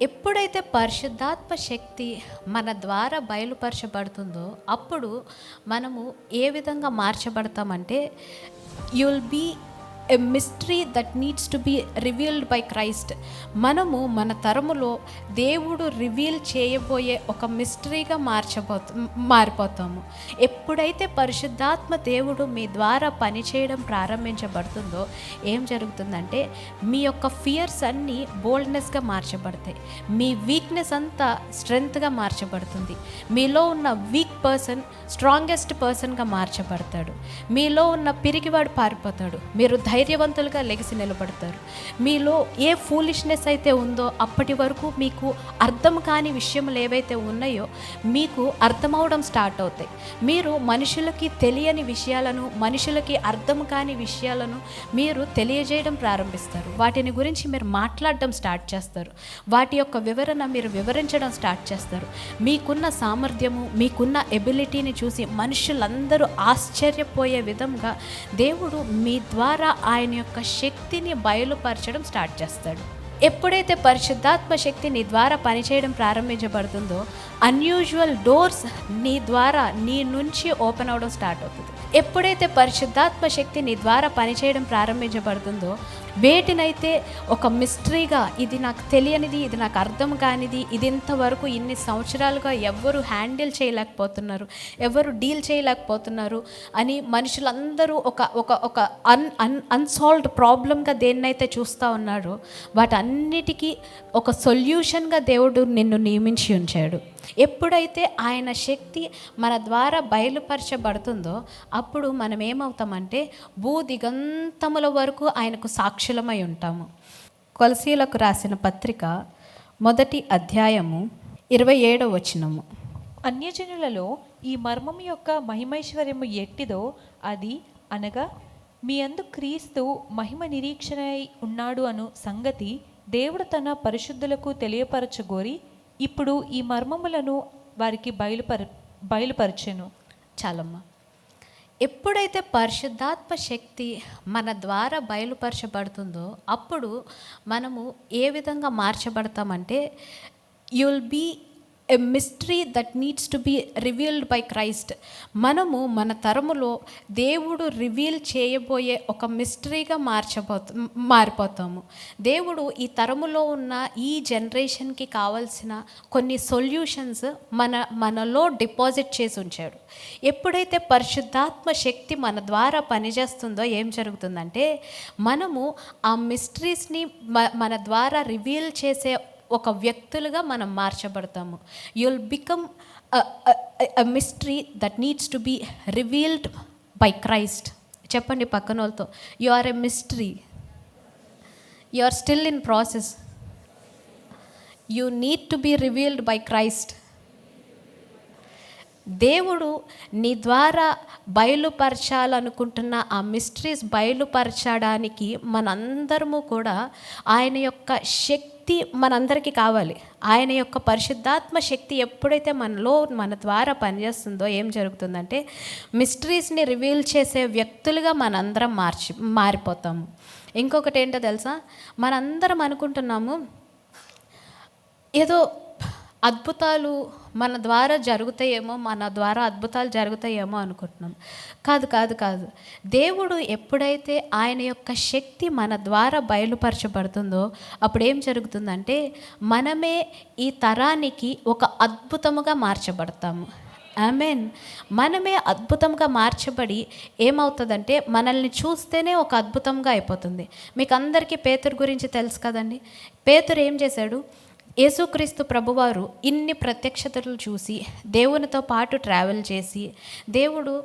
ఎప్పుడైతే పరిశుద్ధాత్మ శక్తి మన ద్వారా బయలుపరచబడుతుందో అప్పుడు మనము ఏ విధంగా మార్చబడతామంటే you will be a mystery that needs to be revealed by Christ. మనము మన తరములో దేవుడు రివీల్ చేయబోయే ఒక మిస్టరీగా మారిపోతాము. ఎప్పుడైతే పరిశుద్ధాత్మ దేవుడు మీ ద్వారా పనిచేయడం ప్రారంభించబడుతుందో ఏం జరుగుతుందంటే మీ యొక్క ఫియర్స్ అన్నీ బోల్డ్నెస్గా మార్చబడతాయి. మీ వీక్నెస్ అంతా స్ట్రెంగ్త్గా మార్చబడుతుంది. మీలో ఉన్న వీక్ పర్సన్ స్ట్రాంగెస్ట్ పర్సన్గా మార్చబడతాడు. మీలో ఉన్న పిరిగివాడు పారిపోతాడు. మీరు ధైర్యవంతులుగా లెగిసి నిలబడతారు. మీలో ఏ ఫూలిష్నెస్ అయితే ఉందో అప్పటి వరకు మీకు అర్థం కాని విషయములు ఏవైతే ఉన్నాయో మీకు అర్థమవడం స్టార్ట్ అవుతాయి. మీరు మనుషులకి తెలియని విషయాలను, మనుషులకి అర్థం కాని విషయాలను మీరు తెలియజేయడం ప్రారంభిస్తారు. వాటిని గురించి మీరు మాట్లాడడం స్టార్ట్ చేస్తారు. వాటి యొక్క వివరణ మీరు వివరించడం స్టార్ట్ చేస్తారు. మీకున్న సామర్థ్యము, మీకున్న ఎబిలిటీని చూసి మనుషులందరూ ఆశ్చర్యపోయే విధంగా దేవుడు మీ ద్వారా ఆయన యొక్క శక్తిని బయలుపరచడం స్టార్ట్ చేస్తాడు. ఎప్పుడైతే పరిశుద్ధాత్మ శక్తి నీ ద్వారా పనిచేయడం ప్రారంభించబడుతుందో అన్యూజువల్ డోర్స్ నీ ద్వారా నీ నుంచి ఓపెన్ అవ్వడం స్టార్ట్ అవుతుంది. ఎప్పుడైతే పరిశుద్ధాత్మ శక్తి నీ ద్వారా పనిచేయడం ప్రారంభించబడుతుందో వేటినైతే ఒక మిస్టరీగా ఇది నాకు తెలియనిది, ఇది నాకు అర్థం కానిది, ఇది ఇంతవరకు ఇన్ని సంవత్సరాలుగా ఎవరు హ్యాండిల్ చేయలేకపోతున్నారు, ఎవరు డీల్ చేయలేకపోతున్నారు అని మనుషులందరూ ఒక ఒక ఒక అన్సాల్వ్డ్ ప్రాబ్లంగా దేన్నైతే చూస్తూ ఉన్నారో వాటన్నిటికీ ఒక సొల్యూషన్గా దేవుడు నిన్ను నియమించి ఉంచాడు. ఎప్పుడైతే ఆయన శక్తి మన ద్వారా బయలుపరచబడుతుందో అప్పుడు మనం ఏమవుతామంటే భూదిగంతముల వరకు ఆయనకు సాక్షులమై ఉంటాము. కొలసీలకు రాసిన పత్రిక 1వ అధ్యాయము 27వ వచనము. అన్యజనులలో ఈ మర్మము యొక్క మహిమైశ్వర్యము ఎట్టిదో అది అనగా మీ యందు క్రీస్తు మహిమ నిరీక్షణై ఉన్నాడు అను సంగతి దేవుడు తన పరిశుద్ధులకు తెలియపరచగోరి ఇప్పుడు ఈ మర్మములను వారికి బయలుపరచెను. చాలమ్మా. ఎప్పుడైతే పరిశుద్ధాత్మ శక్తి మన ద్వారా బయలుపరచబడుతుందో అప్పుడు మనము ఏ విధంగా మార్చబడతామంటే you will be a mystery that needs to be revealed by Christ. మనము మన తరములో దేవుడు రివీల్ చేయబోయే ఒక మిస్టరీగా మారిపోతాము. దేవుడు ఈ తరములో ఉన్న ఈ జనరేషన్కి కావాల్సిన కొన్ని సొల్యూషన్స్ మనలో డిపాజిట్ చేసి ఉంచాడు. ఎప్పుడైతే పరిశుద్ధాత్మ శక్తి మన ద్వారా పనిచేస్తుందో ఏం జరుగుతుందంటే మనము ఆ మిస్టరీస్ని మన ద్వారా రివీల్ చేసే ఒక వ్యక్తులుగా మనం మార్చబడతాము. You will become a mystery that needs to be revealed by Christ. చెప్పండి పక్కన వాళ్ళతో, you are a mystery, you are still in process, you need to be revealed by Christ. దేవుడు నీ ద్వారా బయలుపరచాలనుకుంటున్న ఆ మిస్టరీస్ బయలుపరచడానికి మనందరము కూడా ఆయన యొక్క శక్తి మనందరికీ కావాలి. ఆయన యొక్క పరిశుద్ధాత్మ శక్తి ఎప్పుడైతే మన ద్వారా పనిచేస్తుందో ఏం జరుగుతుందంటే మిస్టరీస్ని రివీల్ చేసే వ్యక్తులుగా మనందరం మారిపోతాము. ఇంకొకటి ఏంటో తెలుసా, మనందరం అనుకుంటున్నాము ఏదో అద్భుతాలు మన ద్వారా జరుగుతాయేమో, మన ద్వారా అద్భుతాలు జరుగుతాయేమో అనుకుంటున్నాం. కాదు. దేవుడు ఎప్పుడైతే ఆయన యొక్క శక్తి మన ద్వారా బయలుపరచబడుతుందో అప్పుడు ఏం జరుగుతుందంటే మనమే ఈ తరానికి ఒక అద్భుతముగా మార్చబడతాము. ఆమేన్. మనమే అద్భుతంగా మార్చబడి ఏమవుతుందంటే మనల్ని చూస్తేనే ఒక అద్భుతంగా అయిపోతుంది. మీకు అందరికీ పేతురు గురించి తెలుసు కదండి. పేతురు ఏం చేశాడు, యేసుక్రీస్తు ప్రభువారు ఇన్ని ప్రత్యక్షతలు చూసి దేవునితో పాటు ట్రావెల్ చేసి దేవుడు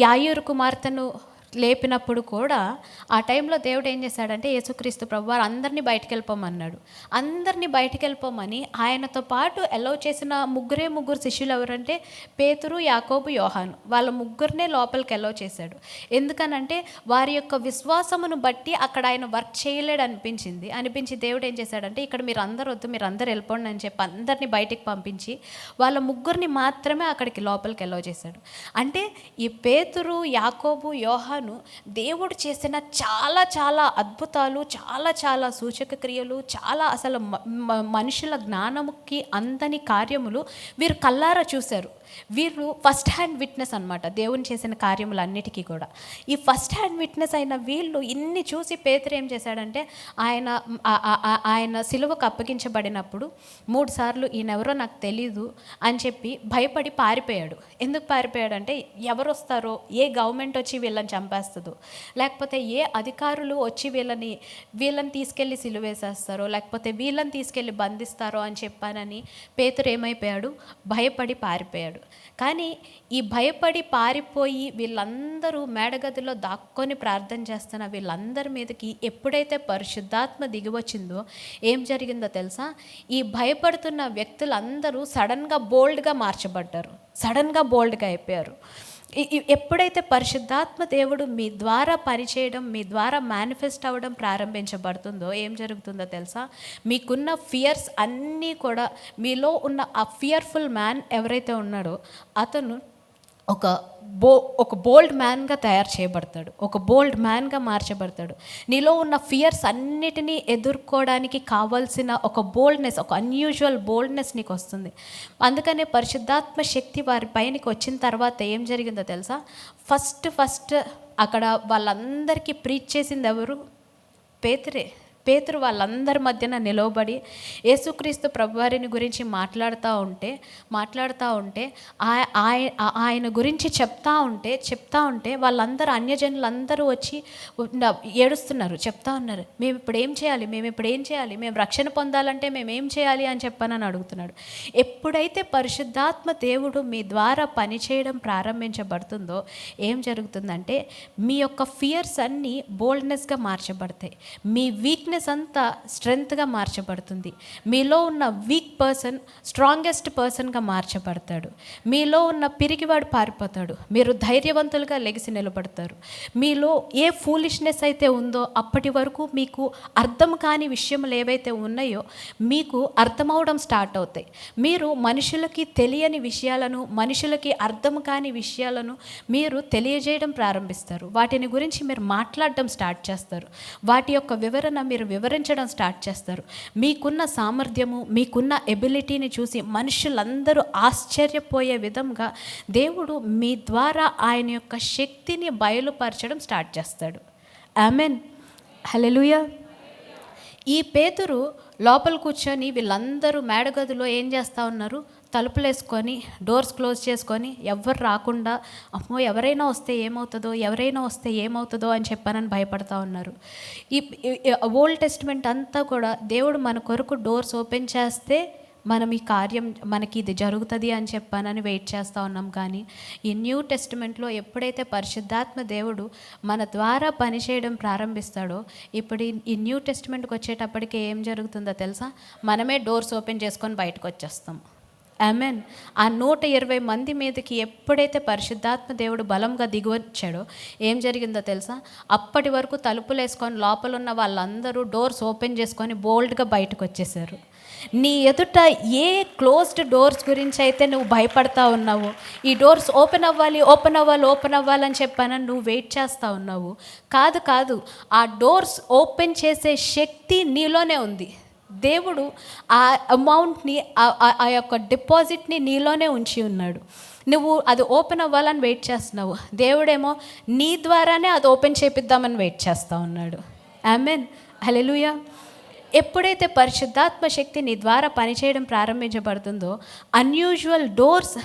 యాయూరు కుమార్తెను లేపినప్పుడు కూడా ఆ టైంలో దేవుడు ఏం చేశాడంటే యేసుక్రీస్తు ప్రభువారు అందరినీ బయటికి వెళ్ళిపోమన్నాడు. అందరినీ బయటికి వెళ్ళిపోమని ఆయనతో పాటు అలౌ చేసిన ముగ్గురు శిష్యులు ఎవరంటే పేతురు, యాకోబు, యోహాను. వాళ్ళ ముగ్గురినే లోపలికి అలౌ చేశాడు. ఎందుకనంటే వారి యొక్క విశ్వాసమును బట్టి అక్కడ ఆయన వర్క్ చేయలేడు అనిపించి దేవుడు ఏం చేశాడంటే ఇక్కడ మీరు అందరు వద్దు, మీరు అందరు వెళ్ళిపోండి అని చెప్పి అందరినీ బయటికి పంపించి వాళ్ళ ముగ్గురిని మాత్రమే అక్కడికి లోపలికి అలౌ చేశాడు. అంటే ఈ పేతురు, యాకోబు, యోహాను యోహాను దేవుడు చేసిన చాలా చాలా అద్భుతాలు, చాలా చాలా సూచక క్రియలు, చాలా అసలు మనుషుల జ్ఞానముకి అందని కార్యములు వీరు కల్లారా చూశారు. వీరు ఫస్ట్ హ్యాండ్ విట్నెస్ అనమాట దేవుని చేసిన కార్యములన్నిటికీ కూడా. ఈ ఫస్ట్ హ్యాండ్ విట్నెస్ అయిన వీళ్ళు ఇన్ని చూసి పేతురు ఏం చేశాడంటే, ఆయన సిలువకు అప్పగించబడినప్పుడు 3 సార్లు ఈయనెవరో నాకు తెలీదు అని చెప్పి భయపడి పారిపోయాడు. ఎందుకు పారిపోయాడంటే, ఎవరు వస్తారో, ఏ గవర్నమెంట్ వచ్చి వీళ్ళని చంపేస్తుందో, లేకపోతే ఏ అధికారులు వచ్చి వీళ్ళని తీసుకెళ్ళి సిలువేసేస్తారో, లేకపోతే వీళ్ళని తీసుకెళ్ళి బంధిస్తారో అని చెప్పానని పేతురు ఏమైపోయాడు, భయపడి పారిపోయాడు. కానీ ఈ భయపడి పారిపోయి వీళ్ళందరూ మేడగదిలో దాక్కొని ప్రార్థన చేస్తున్న వీళ్ళందరి మీదకి ఎప్పుడైతే పరిశుద్ధాత్మ దిగివచ్చిందో ఏం జరిగిందో తెలుసా? ఈ భయపడుతున్న వ్యక్తులందరూ సడన్గా బోల్డ్గా మార్చబడ్డారు, సడన్గా బోల్డ్గా అయిపోయారు. ఎప్పుడైతే పరిశుద్ధాత్మ దేవుడు మీ ద్వారా పనిచేయడం, మీ ద్వారా మేనిఫెస్ట్ అవ్వడం ప్రారంభించబడుతుందో ఏం జరుగుతుందో తెలుసా? మీకున్న ఫియర్స్ అన్నీ కూడా, మీలో ఉన్న ఆ ఫియర్ఫుల్ మ్యాన్ ఎవరైతే ఉన్నాడో అతను ఒక బోల్డ్ మ్యాన్గా తయారు చేయబడతాడు, ఒక బోల్డ్ మ్యాన్గా మార్చబడతాడు. నీలో ఉన్న ఫియర్స్ అన్నిటినీ ఎదుర్కోవడానికి కావాల్సిన ఒక బోల్డ్నెస్, ఒక అన్యూజువల్ బోల్డ్నెస్ నీకు వస్తుంది. అందుకనే పరిశుద్ధాత్మ శక్తి వారి పైనకి వచ్చిన తర్వాత ఏం జరిగిందో తెలుసా? ఫస్ట్ అక్కడ వాళ్ళందరికీ ప్రీచ్ చేసింది ఎవరు? పేతురు వాళ్ళందరి మధ్యన నిలవబడి యేసుక్రీస్తు ప్రభువారిని గురించి మాట్లాడుతూ ఉంటే ఆయన గురించి చెప్తా ఉంటే వాళ్ళందరూ అన్యజనులందరూ వచ్చి ఏడుస్తున్నారు, చెప్తా ఉన్నారు, మేము ఇప్పుడు ఏం చేయాలి, మేము రక్షణ పొందాలంటే మేము ఏం చేయాలి అని చెప్పనని అడుగుతున్నాడు. ఎప్పుడైతే పరిశుద్ధాత్మ దేవుడు మీ ద్వారా పనిచేయడం ప్రారంభించబడుతుందో ఏం జరుగుతుందంటే, మీ యొక్క ఫియర్స్ అన్నీ బోల్డ్నెస్గా మార్చబడతాయి, మీ వీక్నెస్ అంతా స్ట్రెంగ్త్గా మార్చబడుతుంది, మీలో ఉన్న వీక్ పర్సన్ స్ట్రాంగెస్ట్ పర్సన్గా మార్చబడతాడు, మీలో ఉన్న పిరికివాడు పారిపోతాడు, మీరు ధైర్యవంతులుగా లెగిసి నిలబడతారు. మీలో ఏ ఫూలిష్నెస్ అయితే ఉందో అప్పటి వరకు మీకు అర్థం కాని విషయములు ఏవైతే ఉన్నాయో మీకు అర్థమవడం స్టార్ట్ అవుతాయి. మీరు మనుషులకి తెలియని విషయాలను, మనుషులకి అర్థం కాని విషయాలను మీరు తెలియజేయడం ప్రారంభిస్తారు. వాటిని గురించి మీరు మాట్లాడడం స్టార్ట్ చేస్తారు, వాటి యొక్క వివరణ మీరు వివరించడం స్టార్ట్ చేస్తారు. మీకున్న సామర్థ్యము, మీకున్న ఎబిలిటీని చూసి మనుషులందరూ ఆశ్చర్యపోయే విధంగా దేవుడు మీ ద్వారా ఆయన యొక్క శక్తిని బయలుపరచడం స్టార్ట్ చేస్తాడు. ఆమెన్, హల్లెలూయా. ఈ పేతురు లోపల కూర్చొని వీళ్ళందరూ మేడగదిలో ఏం చేస్తూ ఉన్నారు? తలుపులు వేసుకొని, డోర్స్ క్లోజ్ చేసుకొని, ఎవ్వరు రాకుండా, అమ్మో ఎవరైనా వస్తే ఏమవుతుందో అని చెప్పానని భయపడతా ఉన్నారు. ఈ ఓల్డ్ టెస్టిమెంట్ అంతా కూడా దేవుడు మన కొరకు డోర్స్ ఓపెన్ చేస్తే మనం ఈ కార్యం, మనకి ఇది జరుగుతుంది అని చెప్పానని వెయిట్ చేస్తూ ఉన్నాం. కానీ ఈ న్యూ టెస్టిమెంట్లో ఎప్పుడైతే పరిశుద్ధాత్మ దేవుడు మన ద్వారా పనిచేయడం ప్రారంభిస్తాడో, ఇప్పుడు ఈ న్యూ టెస్టిమెంట్కి వచ్చేటప్పటికి ఏం జరుగుతుందో తెలుసా? మనమే డోర్స్ ఓపెన్ చేసుకొని బయటకు వచ్చేస్తాం. ఆమెన్. ఆ 120 మంది మీదకి ఎప్పుడైతే పరిశుద్ధాత్మ దేవుడు బలంగా దిగివచ్చాడో ఏం జరిగిందో తెలుసా? అప్పటి వరకు తలుపులు వేసుకొని లోపల ఉన్న వాళ్ళందరూ డోర్స్ ఓపెన్ చేసుకొని బోల్డ్గా బయటకు వచ్చేసారు. నీ ఎదుట ఏ క్లోజ్డ్ డోర్స్ గురించి అయితే నువ్వు భయపడతా ఉన్నావు, ఈ డోర్స్ ఓపెన్ అవ్వాలని చెప్పానని నువ్వు వెయిట్ చేస్తూ ఉన్నావు, కాదు, ఆ డోర్స్ ఓపెన్ చేసే శక్తి నీలోనే ఉంది. దేవుడు ఆ అమౌంట్ని, ఆ యొక్క డిపాజిట్ని నీలోనే ఉంచి ఉన్నాడు. నువ్వు అది ఓపెన్ అవ్వాలని వెయిట్ చేస్తున్నావు, దేవుడేమో నీ ద్వారానే అది ఓపెన్ చేపిద్దామని వెయిట్ చేస్తూ ఉన్నాడు. ఆమెన్, హల్లెలూయా. ఎప్పుడైతే పరిశుద్ధాత్మ శక్తి నీ ద్వారా పనిచేయడం ప్రారంభించబడుతుందో అన్యూజువల్ డోర్స్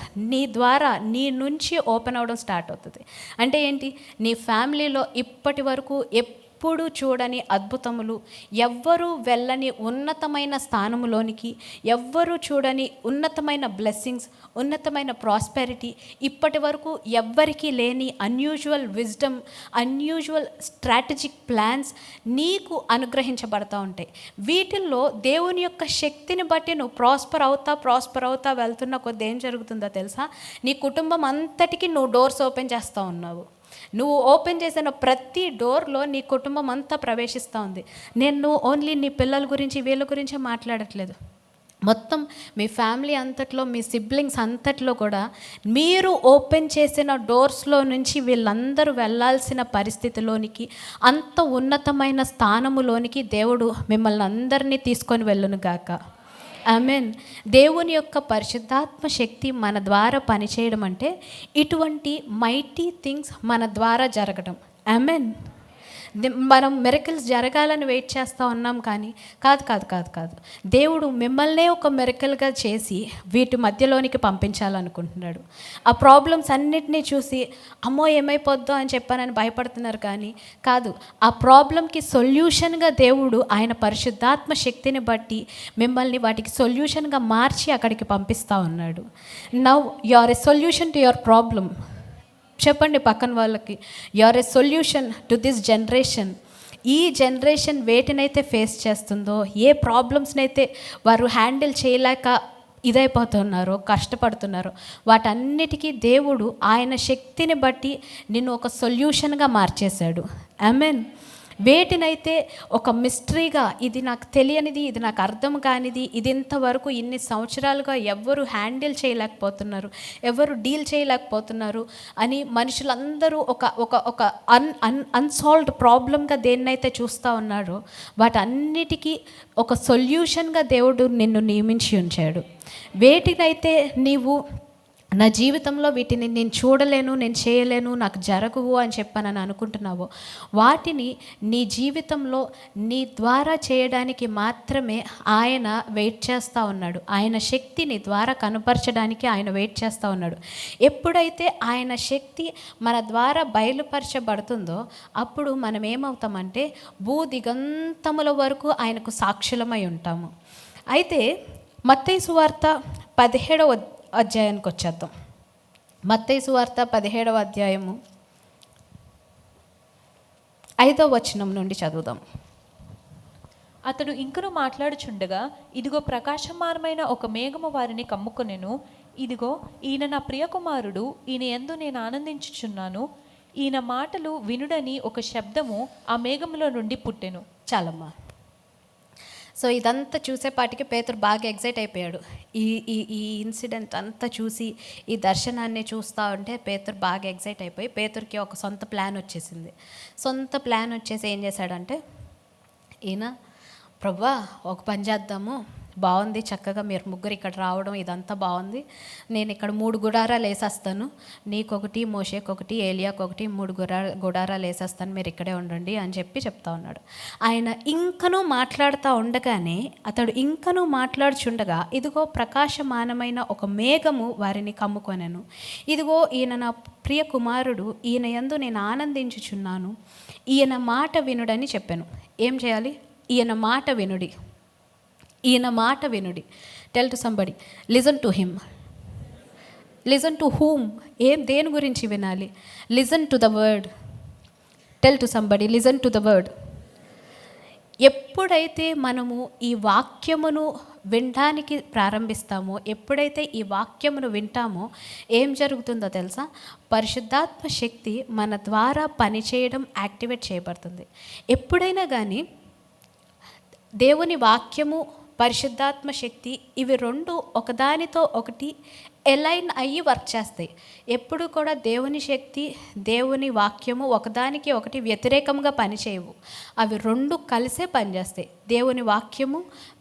నీ నుంచి ఓపెన్ అవ్వడం స్టార్ట్ అవుతుంది. అంటే ఏంటి? నీ ఫ్యామిలీలో ఇప్పటి వరకు ఎప్పుడు చూడని అద్భుతములు, ఎవ్వరూ వెళ్ళని ఉన్నతమైన స్థానములోనికి, ఎవ్వరూ చూడని ఉన్నతమైన బ్లెస్సింగ్స్, ఉన్నతమైన ప్రాస్పెరిటీ, ఇప్పటి వరకు ఎవ్వరికీ లేని unusual wisdom, unusual strategic plans నీకు అనుగ్రహించబడతా ఉంటాయి. వీటిల్లో దేవుని యొక్క శక్తిని బట్టి నువ్వు ప్రాస్పర్ అవుతా వెళ్తున్న కొద్ది ఏం జరుగుతుందో తెలుసా? నీ కుటుంబం అంతటికి నువ్వు డోర్స్ ఓపెన్ చేస్తూ ఉన్నావు. నువ్వు ఓపెన్ చేసిన ప్రతి డోర్లో నీ కుటుంబం అంతా ప్రవేశిస్తూ ఉంది. నేను ఓన్లీ నీ పిల్లల గురించి వీళ్ళ గురించే మాట్లాడట్లేదు, మొత్తం మీ ఫ్యామిలీ అంతట్లో, మీ సిబ్లింగ్స్ అంతట్లో కూడా మీరు ఓపెన్ చేసిన డోర్స్లో నుంచి వీళ్ళందరూ వెళ్ళాల్సిన పరిస్థితిలోనికి, అంత ఉన్నతమైన స్థానములోనికి దేవుడు మిమ్మల్ని అందరినీ తీసుకొని వెళ్ళును గాక. ఆమేన్. దేవుని యొక్క పరిశుద్ధాత్మ శక్తి మన ద్వారా పనిచేయడం అంటే ఇటువంటి మైటీ థింగ్స్ మన ద్వారా జరగడం. ఆమేన్. మనం మిరకిల్స్ జరగాలని వెయిట్ చేస్తూ ఉన్నాం, కానీ కాదు. దేవుడు మిమ్మల్నే ఒక మిరకిల్గా చేసి వీటి మధ్యలోనికి పంపించాలనుకుంటున్నాడు. ఆ ప్రాబ్లమ్స్ అన్నిటినీ చూసి అమ్మో ఏమైపోద్దో అని చెప్పానని భయపడుతున్నారు, కానీ కాదు. ఆ ప్రాబ్లంకి సొల్యూషన్గా దేవుడు ఆయన పరిశుద్ధాత్మ శక్తిని బట్టి మిమ్మల్ని వాటికి సొల్యూషన్గా మార్చి అక్కడికి పంపిస్తూ ఉన్నాడు. Now you are a solution to your problem. చెప్పండి పక్కన వాళ్ళకి, you are a solution to this generation. ఈ జనరేషన్ వేటినైతే ఫేస్ చేస్తుందో, ఏ ప్రాబ్లమ్స్నైతే వారు హ్యాండిల్ చేయలేక ఇదైపోతున్నారో, కష్టపడుతున్నారో, వాటన్నిటికీ దేవుడు ఆయన శక్తిని బట్టి నిన్ను ఒక సొల్యూషన్గా మార్చేశాడు. ఆమేన్. వేటినైతే ఒక మిస్టరీగా, ఇది నాకు తెలియనిది, ఇది నాకు అర్థం కానిది, ఇది ఇంతవరకు ఇన్ని సంవత్సరాలుగా ఎవ్వరు హ్యాండిల్ చేయలేకపోతున్నారు, ఎవరు డీల్ చేయలేకపోతున్నారు అని మనుషులందరూ ఒక ఒక ఒక అన్సాల్వ్డ్ ప్రాబ్లంగా దేన్నైతే చూస్తూ ఉన్నారో, వాటన్నిటికీ ఒక సొల్యూషన్గా దేవుడు నిన్ను నియమించి ఉంచాడు. వేటినైతే నీవు నా జీవితంలో వీటిని నేను చూడలేను, నేను చేయలేను, నాకు జరగవు అని చెప్పానని అనుకుంటున్నావో, వాటిని నీ జీవితంలో నీ ద్వారా చేయడానికి మాత్రమే ఆయన వెయిట్ చేస్తూ ఉన్నాడు. ఆయన శక్తి నీ ద్వారా కనపరచడానికి ఆయన వెయిట్ చేస్తూ ఉన్నాడు. ఎప్పుడైతే ఆయన శక్తి మన ద్వారా బయలుపరచబడుతుందో అప్పుడు మనం ఏమవుతామంటే భూదిగంతముల వరకు ఆయనకు సాక్షులమై ఉంటాము. అయితే మత్తయి సువార్త 17వ అధ్యాయానికి వచ్చేద్దాం. మత్తయి సువార్త 17వ అధ్యాయము 5వ వచనం నుండి చదువుదాం. అతడు ఇంకను మాట్లాడుచుండగా, ఇదిగో ప్రకాశమానమైన ఒక మేఘము వారిని కమ్ముకొనెను. ఇదిగో ఈయన నా ప్రియకుమారుడు, ఈయన యందు నేను ఆనందించుచున్నాను, ఈయన మాటలు వినుడని ఒక శబ్దము ఆ మేఘములో నుండి పుట్టెను. చాలమ్మా. సో ఇదంతా చూసేపాటికి పేతురు బాగా ఎగ్జైట్ అయిపోయాడు. ఈ ఈ ఈ ఇన్సిడెంట్ అంతా చూసి, ఈ దర్శనాన్ని చూస్తూ ఉంటే పేతురు బాగా ఎగ్జైట్ అయిపోయి, పేతురుకి ఒక సొంత ప్లాన్ వచ్చేసింది. సొంత ప్లాన్ వచ్చేసి ఏం చేశాడంటే, ఈయన ప్రభువా ఒక పని చేద్దాము, బాగుంది, చక్కగా మీరు ముగ్గురు ఇక్కడ రావడం ఇదంతా బాగుంది, నేను ఇక్కడ 3 గుడారాలు వేసేస్తాను, నీకొకటి, మోషేకొకటి, ఏలియాకొకటి, 3 గుడారాలు వేసేస్తాను, మీరు ఇక్కడే ఉండండి అని చెప్తా ఉన్నాడు. ఆయన ఇంకనూ మాట్లాడుతూ ఉండగానే, అతడు ఇంకనూ మాట్లాడుచుండగా, ఇదిగో ప్రకాశమానమైన ఒక మేఘము వారిని కమ్ముకొనెను. ఇదిగో ఈయన నా ప్రియ కుమారుడు, ఈయన యందు నేను ఆనందించుచున్నాను, ఈయన మాట వినుడని చెప్పాను. ఏం చేయాలి? ఈయన మాట వినుడి, ఈయన మాట వినుడి. Tell to somebody, listen to him. Listen to whom? దేని గురించి వినాలి? Listen to the word. Tell to somebody, listen to the word. ఎప్పుడైతే మనము ఈ వాక్యమును వినడానికి ప్రారంభిస్తామో, ఎప్పుడైతే ఈ వాక్యమును వింటామో ఏం జరుగుతుందో తెలుసా? పరిశుద్ధాత్మ శక్తి మన ద్వారా పనిచేయడం యాక్టివేట్ చేయబడుతుంది. ఎప్పుడైనా కానీ దేవుని వాక్యము, పరిశుద్ధాత్మ శక్తి, ఇవి 2 ఒకదానితో ఒకటి ఎలైన్ అయ్యి వర్క్ చేస్తాయి. ఎప్పుడు కూడా దేవుని శక్తి, దేవుని వాక్యము ఒకదానికి ఒకటి వ్యతిరేకంగా పనిచేయవు. అవి 2 కలిసే పనిచేస్తాయి. దేవుని వాక్యము,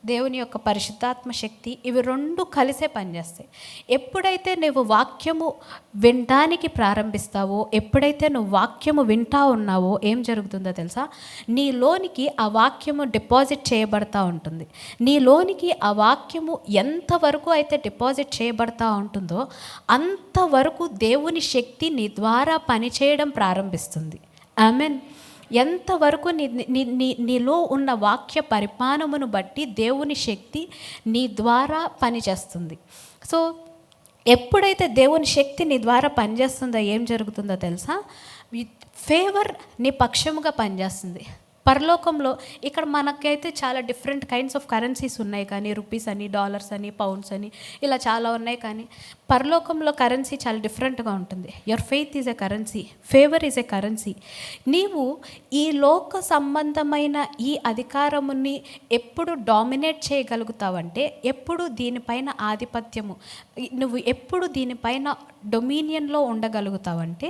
దేవుని యొక్క పరిశుద్ధాత్మ శక్తి, ఇవి 2 కలిసే పనిచేస్తాయి. ఎప్పుడైతే నువ్వు వాక్యము వినడానికి ప్రారంభిస్తావో, ఎప్పుడైతే నువ్వు వాక్యము వింటా ఉన్నావో ఏం జరుగుతుందో తెలుసా? నీలోనికి ఆ వాక్యము డిపాజిట్ చేయబడతా ఉంటుంది. నీలోనికి ఆ వాక్యము ఎంతవరకు అయితే డిపాజిట్ చేయబడతా ఉంటుందో అంతవరకు దేవుని శక్తి నీ ద్వారా పనిచేయడం ప్రారంభిస్తుంది. ఆమెన్. ఎంతవరకు నీలో ఉన్న వాక్య పరిమాణమును బట్టి దేవుని శక్తి నీ ద్వారా పనిచేస్తుంది. సో ఎప్పుడైతే దేవుని శక్తి నీ ద్వారా పనిచేస్తుందో ఏం జరుగుతుందో తెలుసా? ఫేవర్ నీ పక్షముగా పనిచేస్తుంది. పరలోకంలో ఇక్కడ మనకైతే చాలా డిఫరెంట్ కైండ్స్ ఆఫ్ కరెన్సీస్ ఉన్నాయి, కానీ రూపీస్ అని, డాలర్స్ అని, పౌండ్స్ అని, ఇలా చాలా ఉన్నాయి. కానీ పరలోకంలో కరెన్సీ చాలా డిఫరెంట్గా ఉంటుంది. Your faith is a currency, favour is a currency. నీవు ఈ లోక సంబంధమైన ఈ అధికారముని ఎప్పుడు డామినేట్ చేయగలుగుతావంటే, ఎప్పుడు దీనిపైన ఆధిపత్యము, నువ్వు ఎప్పుడు దీనిపైన డొమినియన్లో ఉండగలుగుతావంటే,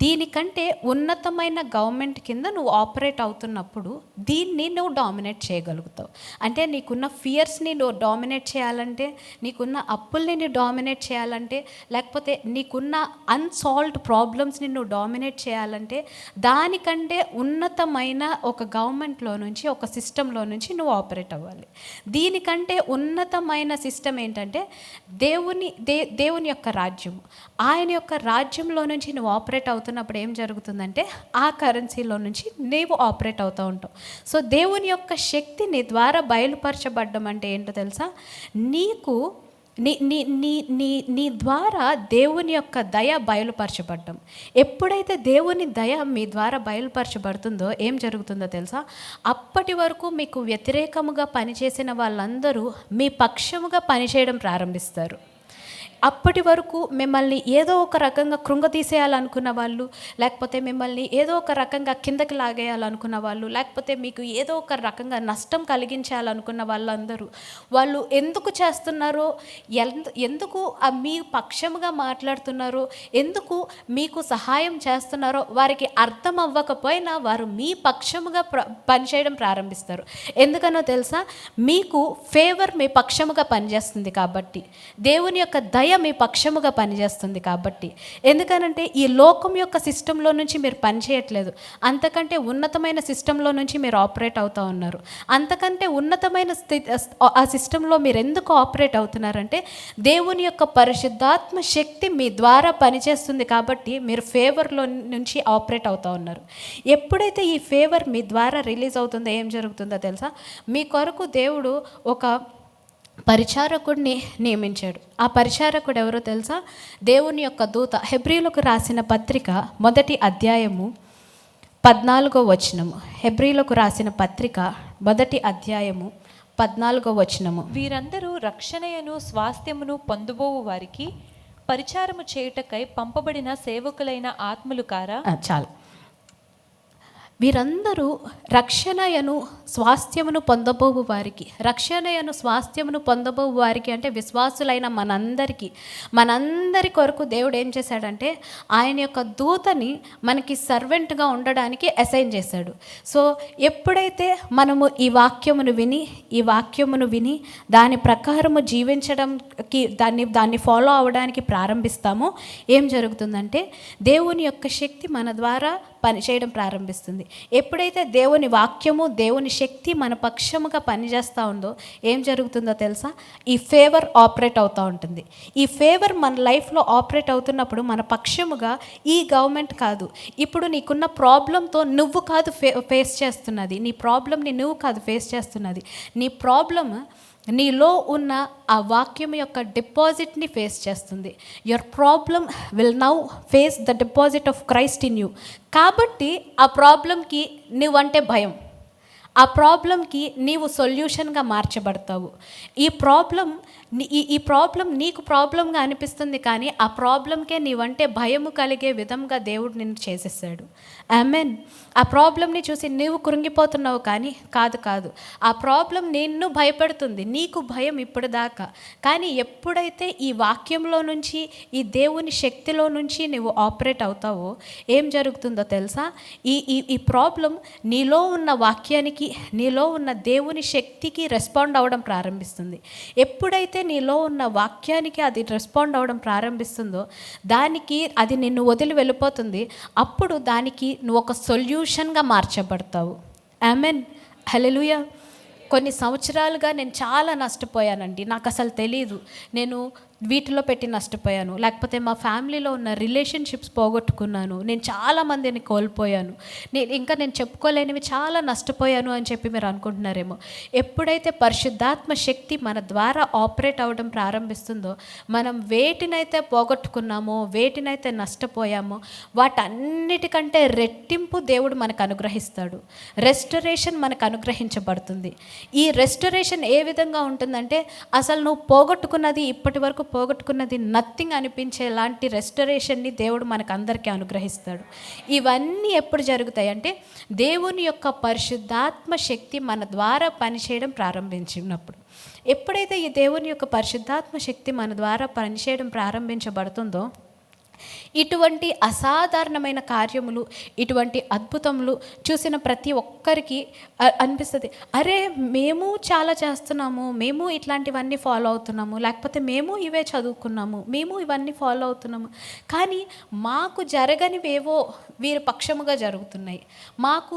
దీనికంటే ఉన్నతమైన గవర్నమెంట్ కింద నువ్వు ఆపరేట్ అవుతున్నప్పుడు దీన్ని నువ్వు డామినేట్ చేయగలుగుతావు. అంటే నీకున్న ఫియర్స్ని నువ్వు డామినేట్ చేయాలంటే, నీకున్న అప్పుల్ని నువ్వు డామినేట్ చేయాలంటే, లేకపోతే నీకున్న అన్సాల్వ్డ్ ప్రాబ్లమ్స్ని నువ్వు డామినేట్ చేయాలంటే, దానికంటే ఉన్నతమైన ఒక గవర్నమెంట్లో నుంచి, ఒక సిస్టంలో నుంచి నువ్వు ఆపరేట్ అవ్వాలి. దీనికంటే ఉన్నతమైన సిస్టమ్ ఏంటంటే దేవుని యొక్క రాజ్యము. ఆయన యొక్క రాజ్యంలో నుంచి నువ్వు ఆపరేట్ అవుతున్నప్పుడు ఏం జరుగుతుందంటే, ఆ కరెన్సీలో నుంచి నీవు ఆపరేట్ అవుతూ ఉంటావు. సో దేవుని యొక్క శక్తి నీ ద్వారా బయలుపరచబడ్డం అంటే ఏంటో తెలుసా? నీకు నీ నీ నీ నీ నీ ద్వారా దేవుని యొక్క దయ బయలుపరచబడ్డం. ఎప్పుడైతే దేవుని దయ మీ ద్వారా బయలుపరచబడుతుందో ఏం జరుగుతుందో తెలుసా? అప్పటి వరకు మీకు వ్యతిరేకముగా పనిచేసిన వాళ్ళందరూ మీ పక్షముగా పనిచేయడం ప్రారంభిస్తారు. అప్పటి వరకు మిమ్మల్ని ఏదో ఒక రకంగా కృంగతీసేయాలనుకున్న వాళ్ళు, లేకపోతే మిమ్మల్ని ఏదో ఒక రకంగా కిందకి లాగేయాలనుకున్న వాళ్ళు, లేకపోతే మీకు ఏదో ఒక రకంగా నష్టం కలిగించాలనుకున్న వాళ్ళందరూ, వాళ్ళు ఎందుకు చేస్తున్నారో, ఎందుకు మీ పక్షముగా మాట్లాడుతున్నారో, ఎందుకు మీకు సహాయం చేస్తున్నారో వారికి అర్థం అవ్వకపోయినా వారు మీ పక్షముగా పనిచేయడం ప్రారంభిస్తారు. ఎందుకనో తెలుసా? మీకు ఫేవర్ మీ పక్షముగా పనిచేస్తుంది కాబట్టి, దేవుని యొక్క దయ మీ పక్షముగా పనిచేస్తుంది కాబట్టి. ఎందుకనంటే ఈ లోకం యొక్క సిస్టంలో నుంచి మీరు పనిచేయట్లేదు, అంతకంటే ఉన్నతమైన సిస్టంలో నుంచి మీరు ఆపరేట్ అవుతూ ఉన్నారు. అంతకంటే ఉన్నతమైన ఆ సిస్టంలో మీరు ఎందుకు ఆపరేట్ అవుతున్నారంటే, దేవుని యొక్క పరిశుద్ధాత్మ శక్తి మీ ద్వారా పనిచేస్తుంది కాబట్టి మీరు ఫేవర్లో నుంచి ఆపరేట్ అవుతూ ఉన్నారు. ఎప్పుడైతే ఈ ఫేవర్ మీ ద్వారా రిలీజ్ అవుతుందో ఏం జరుగుతుందో తెలుసా? మీ కొరకు దేవుడు ఒక పరిచారకుడిని నియమించాడు. ఆ పరిచారకుడు ఎవరో తెలుసా? దేవుని యొక్క దూత. హెబ్రీలకు రాసిన పత్రిక 1వ అధ్యాయము 14వ వచనము. హెబ్రీలకు రాసిన పత్రిక 1వ అధ్యాయము 14వ వచనము. వీరందరూ రక్షణయను స్వాస్థ్యమును పొందబోవు వారికి పరిచారము చేయుటకై పంపబడిన సేవకులైన ఆత్మలు కారా? చాలు. వీరందరూ రక్షణయను స్వాస్థ్యమును పొందబోవు వారికి, రక్షణయను స్వాస్థ్యమును పొందబోవు వారికి అంటే విశ్వాసులైన మనందరి కొరకు దేవుడు ఏం చేశాడంటే, ఆయన యొక్క దూతని మనకి సర్వెంట్గా ఉండడానికి అసైన్ చేశాడు. సో ఎప్పుడైతే మనము ఈ వాక్యమును విని దాని ప్రకారము జీవించడానికి, దాన్ని ఫాలో అవ్వడానికి ప్రారంభిస్తామో ఏం జరుగుతుందంటే, దేవుని యొక్క శక్తి మన ద్వారా పనిచేయడం ప్రారంభిస్తుంది. ఎప్పుడైతే దేవుని వాక్యము, దేవుని శక్తి మన పక్షముగా పనిచేస్తూ ఉందో ఏం జరుగుతుందో తెలుసా? ఈ ఫేవర్ ఆపరేట్ అవుతూ ఉంటుంది. ఈ ఫేవర్ మన లైఫ్లో ఆపరేట్ అవుతున్నప్పుడు మన పక్షముగా ఈ గవర్నమెంట్ కాదు, ఇప్పుడు నీకున్న ప్రాబ్లంతో నువ్వు కాదు ఫేస్ చేస్తున్నది, నీ ప్రాబ్లంని నువ్వు కాదు ఫేస్ చేస్తున్నది, నీ ప్రాబ్లమ్ నీలో ఉన్న ఆ వాక్యం యొక్క డిపాజిట్ని ఫేస్ చేస్తుంది. Your problem will now face the deposit of Christ in you. కాబట్టి ఆ ప్రాబ్లంకి నువ్వంటే భయం, ఆ ప్రాబ్లంకి నీవు సొల్యూషన్గా మార్చబడతావు. ఈ ప్రాబ్లం నీకు ప్రాబ్లంగా అనిపిస్తుంది, కానీ ఆ ప్రాబ్లంకే నీవంటే భయము కలిగే విధంగా దేవుడు నిన్ను చేసేసాడు. ఆమెన్. ఆ ప్రాబ్లంని చూసి నీవు కృంగిపోతున్నావు, కానీ కాదు, ఆ ప్రాబ్లం నిన్ను భయపెడుతుంది, నీకు భయం ఇప్పుడు దాకా. కానీ ఎప్పుడైతే ఈ వాక్యంలో నుంచి, ఈ దేవుని శక్తిలో నుంచి నువ్వు ఆపరేట్ అవుతావో ఏం జరుగుతుందో తెలుసా? ఈ ప్రాబ్లం నీలో ఉన్న వాక్యానికి, నీలో ఉన్న దేవుని శక్తికి రెస్పాండ్ అవ్వడం ప్రారంభిస్తుంది. ఎప్పుడైతే నీలో ఉన్న వాక్యానికి అది రెస్పాండ్ అవ్వడం ప్రారంభిస్తుందో దానికి అది నిన్ను వదిలి వెళ్ళిపోతుంది. అప్పుడు దానికి నువ్వు ఒక సొల్యూషన్గా మార్చబడతావు. ఆమెన్. హల్లెలూయా. కొన్ని సంవత్సరాలుగా నేను చాలా నష్టపోయానండి, నాకు అసలు తెలీదు. నేను వీటిలో పెట్టి నష్టపోయాను, లేకపోతే మా ఫ్యామిలీలో ఉన్న రిలేషన్షిప్స్ పోగొట్టుకున్నాను, నేను చాలా మందిని కోల్పోయాను, నేను చెప్పుకోలేనివి చాలా నష్టపోయాను అని చెప్పి మీరు అనుకుంటున్నారేమో. ఎప్పుడైతే పరిశుద్ధాత్మ శక్తి మన ద్వారా ఆపరేట్ అవ్వడం ప్రారంభిస్తుందో, మనం వేటినైతే పోగొట్టుకున్నామో, వేటినైతే నష్టపోయామో వాటన్నిటికంటే రెట్టింపు దేవుడు మనకు అనుగ్రహిస్తాడు. రెస్టరేషన్ మనకు అనుగ్రహించబడుతుంది. ఈ రెస్టరేషన్ ఏ విధంగా ఉంటుందంటే, అసలు నువ్వు పోగొట్టుకున్నది, ఇప్పటి వరకు పోగొట్టుకున్నది నథింగ్ అనిపించేలాంటి రెస్టరేషన్ని దేవుడు మనకు అందరికీ అనుగ్రహిస్తాడు. ఇవన్నీ ఎప్పుడు జరుగుతాయి అంటే, దేవుని యొక్క పరిశుద్ధాత్మ శక్తి మన ద్వారా పనిచేయడం ప్రారంభించినప్పుడు. ఎప్పుడైతే ఈ దేవుని యొక్క పరిశుద్ధాత్మ శక్తి మన ద్వారా పనిచేయడం ప్రారంభించబడుతుందో, ఇటువంటి అసాధారణమైన కార్యములు, ఇటువంటి అద్భుతములు చూసిన ప్రతి ఒక్కరికి అనిపిస్తుంది, అరే మేము చాలా చేస్తున్నాము, మేము ఇట్లాంటివన్నీ ఫాలో అవుతున్నాము, లేకపోతే మేము ఇవే చదువుకున్నాము, మేము ఇవన్నీ ఫాలో అవుతున్నాము, కానీ మాకు జరగనివేవో వీరి పక్షముగా జరుగుతున్నాయి, మాకు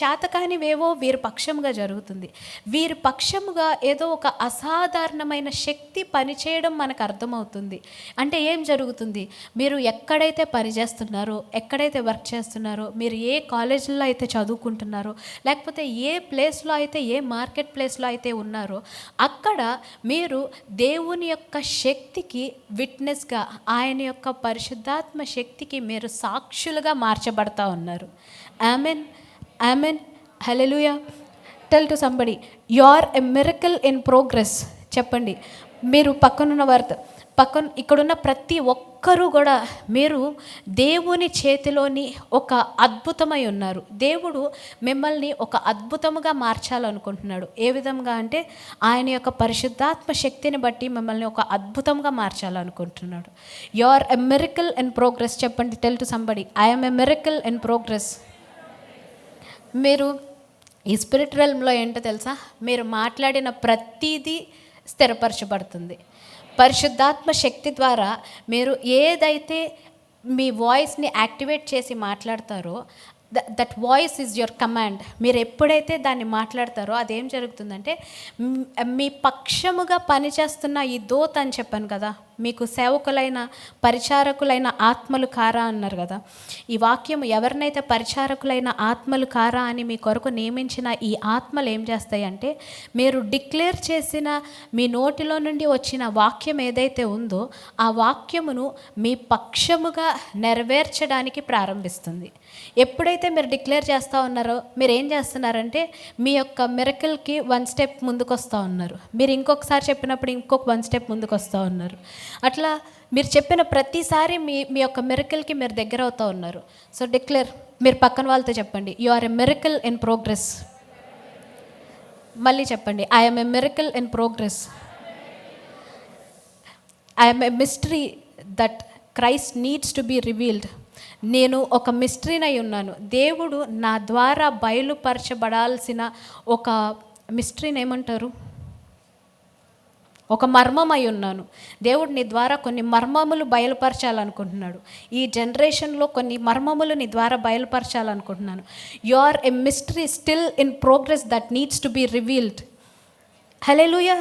చేతకానివేవో వీరి పక్షముగా జరుగుతుంది. వీరి పక్షముగా ఏదో ఒక అసాధారణమైన శక్తి పనిచేయడం మనకు అర్థమవుతుంది. అంటే ఏం జరుగుతుంది? మీరు ఎక్కడైతే పని చేస్తున్నారో, ఎక్కడైతే వర్క్ చేస్తున్నారో, మీరు ఏ కాలేజీలో అయితే చదువుకుంటున్నారో, లేకపోతే ఏ ప్లేస్లో అయితే, ఏ మార్కెట్ ప్లేస్లో అయితే ఉన్నారో, అక్కడ మీరు దేవుని యొక్క శక్తికి విట్నెస్గా, ఆయన యొక్క పరిశుద్ధాత్మ శక్తికి మీరు సాక్షులుగా మార్చబడతా ఉన్నారు. Amen, amen, hallelujah. Tell to somebody, you are a miracle in progress. చెప్పండి, మీరు ఇక్కడున్న ప్రతి ఒక్కరూ కూడా మీరు దేవుని చేతిలోని ఒక అద్భుతమై ఉన్నారు. దేవుడు మిమ్మల్ని ఒక అద్భుతముగా మార్చాలనుకుంటున్నాడు. ఏ విధంగా అంటే, ఆయన యొక్క పరిశుద్ధాత్మ శక్తిని బట్టి మిమ్మల్ని ఒక అద్భుతంగా మార్చాలనుకుంటున్నాడు. You are a miracle in progress. చెప్పండి, tell to somebody, I am a miracle in progress. మీరు ఈ స్పిరిట్ రెల్మ్లో ఏంటో తెలుసా? మీరు మాట్లాడిన ప్రతిదీ స్థిరపరచబడుతుంది. పరిశుద్ధాత్మ శక్తి ద్వారా మీరు ఏదైతే మీ వాయిస్ని యాక్టివేట్ చేసి మాట్లాడతారో, that voice is your command. మీరు ఎప్పుడైతే దాన్ని మాట్లాడతారో అదేం జరుగుతుందంటే, మీ పక్షముగా పనిచేస్తున్న ఈ దూత అని చెప్పాను కదా, మీకు సేవకులైన పరిచారకులైన ఆత్మలు కారా అన్నారు కదా. ఈ వాక్యం ఎవరినైతే పరిచారకులైన ఆత్మలు కారా అని మీ కొరకు నియమించిన ఈ ఆత్మలు ఏం చేస్తాయి అంటే, మీరు డిక్లేర్ చేసిన మీ నోటిలో నుండి వచ్చిన వాక్యం ఏదైతే ఉందో ఆ వాక్యమును మీ పక్షముగా నెరవేర్చడానికి ప్రారంభిస్తుంది. ఎప్పుడైతే మీరు డిక్లేర్ చేస్తూ ఉన్నారో, మీరు ఏం చేస్తున్నారంటే మీ యొక్క మిరకల్కి 1 స్టెప్ ముందుకు వస్తూ ఉన్నారు. మీరు ఇంకొకసారి చెప్పినప్పుడు ఇంకొక 1 స్టెప్ ముందుకు వస్తూ ఉన్నారు. అట్లా మీరు చెప్పిన ప్రతిసారి మీ యొక్క మిరకల్కి మీరు దగ్గర అవుతూ ఉన్నారు. సో డిక్లేర్, మీరు పక్కన వాళ్ళతో చెప్పండి, you are a miracle in progress. మళ్ళీ చెప్పండి, I am a miracle in progress. I am a mystery that Christ needs to be revealed. నేను ఒక మిస్టరీనై ఉన్నాను. దేవుడు నా ద్వారా బయలుపరచబడాల్సిన ఒక మిస్టరీని ఏమంటారు? ఒక మర్మమై ఉన్నాను. దేవుడు నీ ద్వారా కొన్ని మర్మములు బయలుపరచాలనుకుంటున్నాడు. ఈ జనరేషన్లో కొన్ని మర్మములు నీ ద్వారా బయలుపరచాలనుకుంటున్నాను. You are a mystery still in progress that needs to be revealed. Hallelujah.